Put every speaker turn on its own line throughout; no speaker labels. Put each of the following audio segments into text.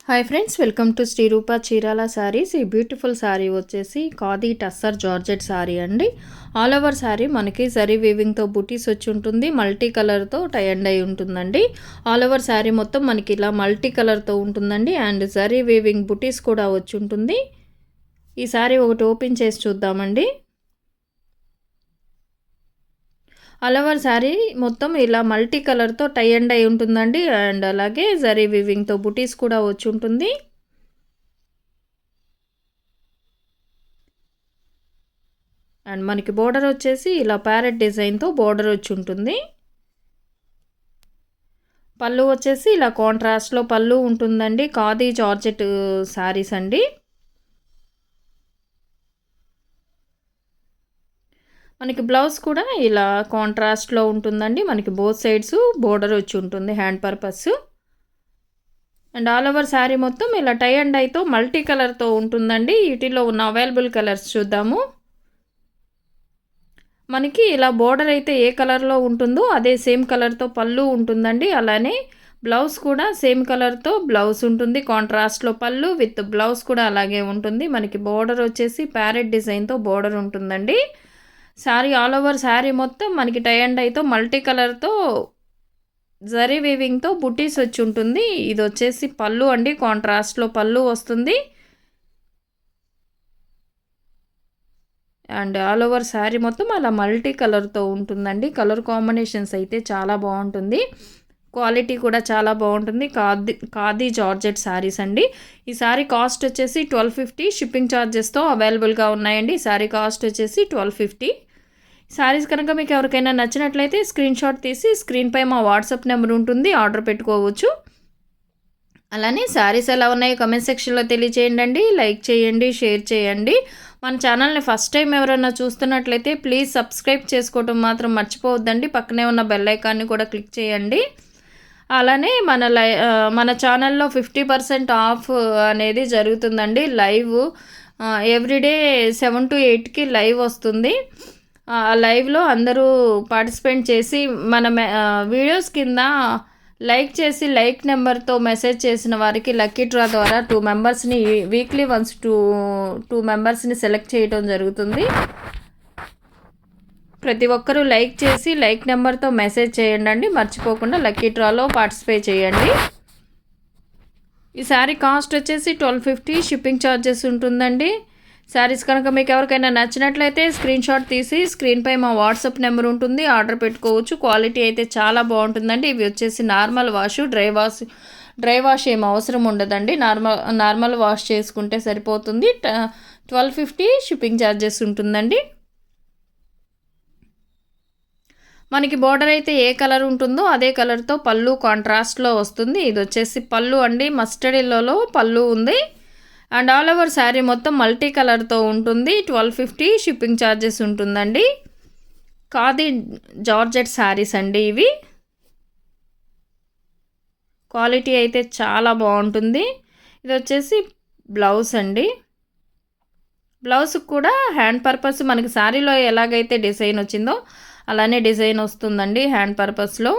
Hi friends, welcome to Sri Roopa Chirala sarees. ఈ beautiful sari వచ్చేసి khadi tussar georgette sari అండి. ఆల్ ఓవర్ శారీ మనకి జరీ వీవింగ్తో బుటీస్ వచ్చి ఉంటుంది. మల్టీ కలర్తో టై అండ్ అయి ఉంటుందండి. ఆల్ ఓవర్ శారీ మొత్తం మనకి ఇలా మల్టీ కలర్తో ఉంటుందండి. అండ్ జరీ వీవింగ్ బుటీస్ కూడా వచ్చి ఉంటుంది. ఈ శారీ ఒకటి ఓపెన్ చేసి చూద్దామండి. ఆల్ ఓవర్ శారీ మొత్తం ఇలా మల్టీ కలర్తో టై అండ్ అయి ఉంటుందండి. అండ్ అలాగే జరీ వీవింగ్తో బుటీస్ కూడా వచ్చి ఉంటుంది. అండ్ మనకి బోర్డర్ వచ్చేసి ఇలా ప్యారెట్ డిజైన్తో బోర్డర్ వచ్చి ఉంటుంది. పళ్ళు వచ్చేసి ఇలా కాంట్రాస్ట్లో పళ్ళు ఉంటుందండి. ఖాదీ జార్జెట్ శారీస్ అండి. మనకి బ్లౌజ్ కూడా ఇలా కాంట్రాస్ట్లో ఉంటుందండి. మనకి బోత్ సైడ్స్ బోర్డర్ వచ్చి ఉంటుంది hand purpose. And all over sari మొత్తం ఇలా టై అండ్ ఐతో మల్టీ కలర్తో ఉంటుందండి. వీటిలో ఉన్న అవైలబుల్ కలర్స్ చూద్దాము. మనకి ఇలా బోర్డర్ అయితే ఏ కలర్లో ఉంటుందో అదే సేమ్ కలర్తో పళ్ళు ఉంటుందండి. అలానే బ్లౌజ్ కూడా సేమ్ కలర్తో బ్లౌజ్ ఉంటుంది. కాంట్రాస్ట్లో పళ్ళు విత్ బ్లౌజ్ కూడా అలాగే ఉంటుంది. మనకి బోర్డర్ వచ్చేసి ప్యారెట్ డిజైన్తో బోర్డర్ ఉంటుందండి. శారీ ఆల్ ఓవర్ శారీ మొత్తం మనకి టై అండ్ ఐతో మల్టీ కలర్తో జరీ వీవింగ్తో బుటీస్ వచ్చి ఉంటుంది. ఇది వచ్చేసి పళ్ళు అండి, కాంట్రాస్ట్లో పళ్ళు వస్తుంది. అండ్ ఆల్ ఓవర్ శారీ మొత్తం అలా మల్టీ కలర్తో ఉంటుందండి. కలర్ కాంబినేషన్స్ అయితే చాలా బాగుంటుంది. క్వాలిటీ కూడా చాలా బాగుంటుంది. ఖాదీ జార్జెట్ శారీస్ అండి. ఈ శారీ కాస్ట్ వచ్చేసి 1250. షిప్పింగ్ ఛార్జెస్తో అవైలబుల్గా ఉన్నాయండి. ఈ శారీ కాస్ట్ వచ్చేసి 1250. శారీస్ కనుక మీకు ఎవరికైనా నచ్చినట్లయితే స్క్రీన్ షాట్ తీసి స్క్రీన్పై మా వాట్సాప్ నెంబర్ ఉంటుంది, ఆర్డర్ పెట్టుకోవచ్చు. అలానే శారీస్ ఎలా ఉన్నాయో కమెంట్ సెక్షన్లో తెలియచేయండి. లైక్ చేయండి, షేర్ చేయండి. మన ఛానల్ని ఫస్ట్ టైం ఎవరైనా చూస్తున్నట్లయితే ప్లీజ్ సబ్స్క్రైబ్ చేసుకోవటం మాత్రం మర్చిపోవద్దండి. పక్కనే ఉన్న బెల్ ఐకాన్ని కూడా క్లిక్ చేయండి. అలానే మన ఛానల్లో 50% ఆఫ్ అనేది జరుగుతుందండి. లైవ్ ఎవ్రీడే 7 to 8కి లైవ్ వస్తుంది. ఆ లైవ్లో అందరూ పార్టిసిపేట్ చేసి మన వీడియోస్ కింద లైక్ చేసి లైక్ నెంబర్తో మెసేజ్ చేసిన వారికి లక్కీ డ్రా ద్వారా 2 మెంబర్స్ని వీక్లీ వన్స్ 2 మెంబర్స్ని సెలెక్ట్ చేయడం జరుగుతుంది. ప్రతి ఒక్కరూ లైక్ చేసి లైక్ నెంబర్తో మెసేజ్ చేయండి. మర్చిపోకుండా లక్కీ డ్రాలో పార్టిసిపేట్ చేయండి. ఈ శారీ కాస్ట్ వచ్చేసి 1250. షిప్పింగ్ ఛార్జెస్ ఉంటుందండి. శారీస్ కనుక మీకు ఎవరికైనా నచ్చినట్లయితే స్క్రీన్ షాట్ తీసి స్క్రీన్పై మా వాట్సాప్ నెంబర్ ఉంటుంది, ఆర్డర్ పెట్టుకోవచ్చు. క్వాలిటీ అయితే చాలా బాగుంటుందండి. ఇవి వచ్చేసి నార్మల్ వాష్, డ్రై వాష్ ఏం అవసరం ఉండదండి. నార్మల్ వాష్ చేసుకుంటే సరిపోతుంది. 1250 షిప్పింగ్ ఛార్జెస్ ఉంటుందండి. మనకి బోర్డర్ అయితే ఏ కలర్ ఉంటుందో అదే కలర్తో పళ్ళు కాంట్రాస్ట్లో వస్తుంది. ఇది వచ్చేసి పళ్ళు అండి, మస్టర్డ్ ఎల్లోలో పళ్ళు ఉంది. అండ్ ఆల్ ఓవర్ శారీ మొత్తం మల్టీ కలర్తో ఉంటుంది. 1250 షిప్పింగ్ ఛార్జెస్ ఉంటుందండి. ఖాదీ జార్జెట్ శారీస్ అండి ఇవి. క్వాలిటీ అయితే చాలా బాగుంటుంది. ఇది వచ్చేసి బ్లౌజ్ అండి. బ్లౌజ్ కూడా హ్యాండ్ పర్పస్ మనకి శారీలో ఎలాగైతే డిజైన్ వచ్చిందో అలానే డిజైన్ వస్తుందండి హ్యాండ్ పర్పస్లో.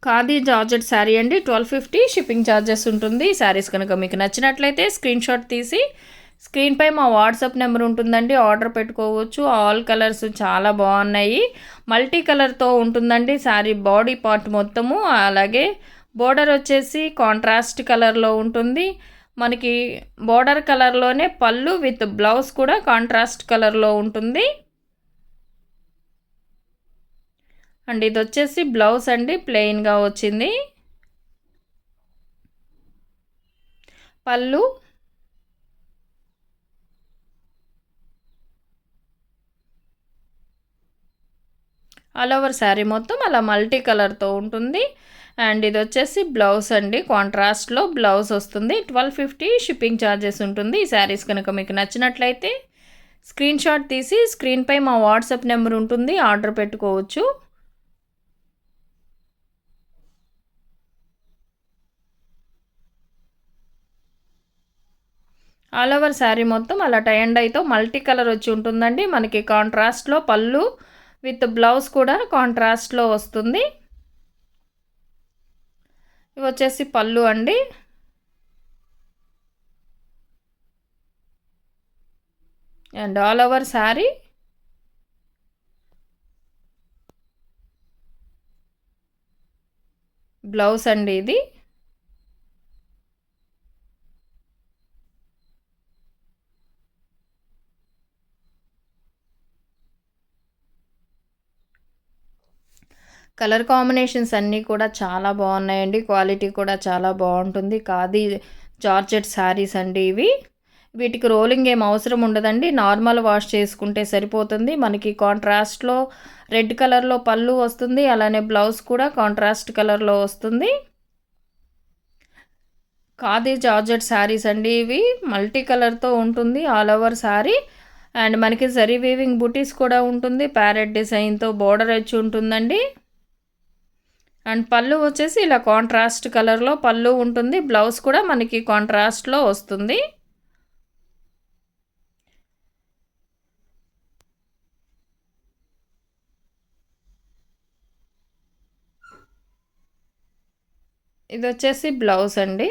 ఖాదీ జార్జెట్ శారీ అండి. 1250 షిప్పింగ్ ఛార్జెస్ ఉంటుంది. శారీస్ కనుక మీకు నచ్చినట్లయితే స్క్రీన్ షాట్ తీసి స్క్రీన్పై మా వాట్సాప్ నెంబర్ ఉంటుందండి, ఆర్డర్ పెట్టుకోవచ్చు. ఆల్ కలర్స్ చాలా బాగున్నాయి. మల్టీ కలర్తో ఉంటుందండి శారీ బాడీ పార్ట్ మొత్తము. అలాగే బోర్డర్ వచ్చేసి కాంట్రాస్ట్ కలర్లో ఉంటుంది. మనకి బోర్డర్ కలర్లోనే పళ్ళు విత్ బ్లౌజ్ కూడా కాంట్రాస్ట్ కలర్లో ఉంటుంది. అండ్ ఇది వచ్చేసి బ్లౌజ్ అండి, ప్లెయిన్గా వచ్చింది. పళ్ళు ఆల్ ఓవర్ శారీ మొత్తం అలా మల్టీ కలర్తో ఉంటుంది. అండ్ ఇది వచ్చేసి బ్లౌజ్ అండి, కాంట్రాస్ట్లో బ్లౌజ్ వస్తుంది. 1250 షిప్పింగ్ ఛార్జెస్ ఉంటుంది. ఈ శారీస్ కనుక మీకు నచ్చినట్లయితే స్క్రీన్ షాట్ తీసి స్క్రీన్పై మా వాట్సాప్ నెంబర్ ఉంటుంది, ఆర్డర్ పెట్టుకోవచ్చు. ఆల్ ఓవర్ శారీ మొత్తం అలా టై అండ్ ఐతో మల్టీ కలర్ వచ్చి ఉంటుందండి. మనకి కాంట్రాస్ట్లో పళ్ళు విత్ బ్లౌజ్ కూడా కాంట్రాస్ట్లో వస్తుంది. ఇవి వచ్చేసి పళ్ళు అండి. And all over sari blouse అండి ఇది. కలర్ కాంబినేషన్స్ అన్నీ కూడా చాలా బాగున్నాయండి. క్వాలిటీ కూడా చాలా బాగుంటుంది. ఖాదీ జార్జెట్ శారీస్ అండి ఇవి. వీటికి రోలింగ్ ఏం అవసరం ఉండదండి. నార్మల్ వాష్ చేసుకుంటే సరిపోతుంది. మనకి కాంట్రాస్ట్లో రెడ్ కలర్లో పళ్ళు వస్తుంది. అలానే బ్లౌజ్ కూడా కాంట్రాస్ట్ కలర్లో వస్తుంది. ఖాదీ జార్జెట్ శారీస్ అండి ఇవి. మల్టీ కలర్తో ఉంటుంది ఆల్ ఓవర్ శారీ. అండ్ మనకి జరీ వీవింగ్ బుటీస్ కూడా ఉంటుంది. ప్యారెట్ డిజైన్తో బోర్డర్ వచ్చి ఉంటుందండి. అండ్ పళ్ళు వచ్చేసి ఇలా కాంట్రాస్ట్ కలర్లో పళ్ళు ఉంటుంది. బ్లౌజ్ కూడా మనకి కాంట్రాస్ట్లో వస్తుంది. ఇది వచ్చేసి బ్లౌజ్ అండి.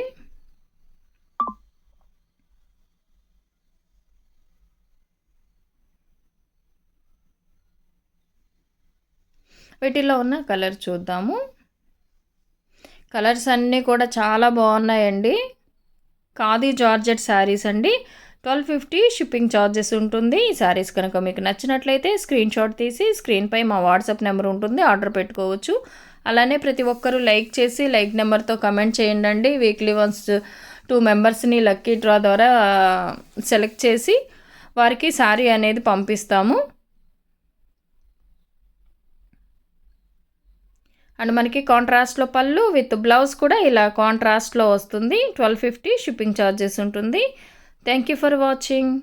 వీటిలో ఉన్న కలర్ చూద్దాము. కలర్స్ అన్నీ కూడా చాలా బాగున్నాయండి. ఖాదీ జార్జెట్ శారీస్ అండి. 1250 షిప్పింగ్ ఛార్జెస్ ఉంటుంది. ఈ శారీస్ కనుక మీకు నచ్చినట్లయితే స్క్రీన్ షాట్ తీసి స్క్రీన్పై మా వాట్సాప్ నెంబర్ ఉంటుంది, ఆర్డర్ పెట్టుకోవచ్చు. అలానే ప్రతి ఒక్కరూ లైక్ చేసి లైక్ నెంబర్తో కమెంట్ చేయండి. వీక్లీ వన్స్ 2 మెంబర్స్ని లక్కీ డ్రా ద్వారా సెలెక్ట్ చేసి వారికి శారీ అనేది పంపిస్తాము. అండ్ మనకి కాంట్రాస్ట్లో పళ్ళు విత్ బ్లౌజ్ కూడా ఇలా కాంట్రాస్ట్లో వస్తుంది. 1250 షిప్పింగ్ ఛార్జెస్ ఉంటుంది. Thank you for watching.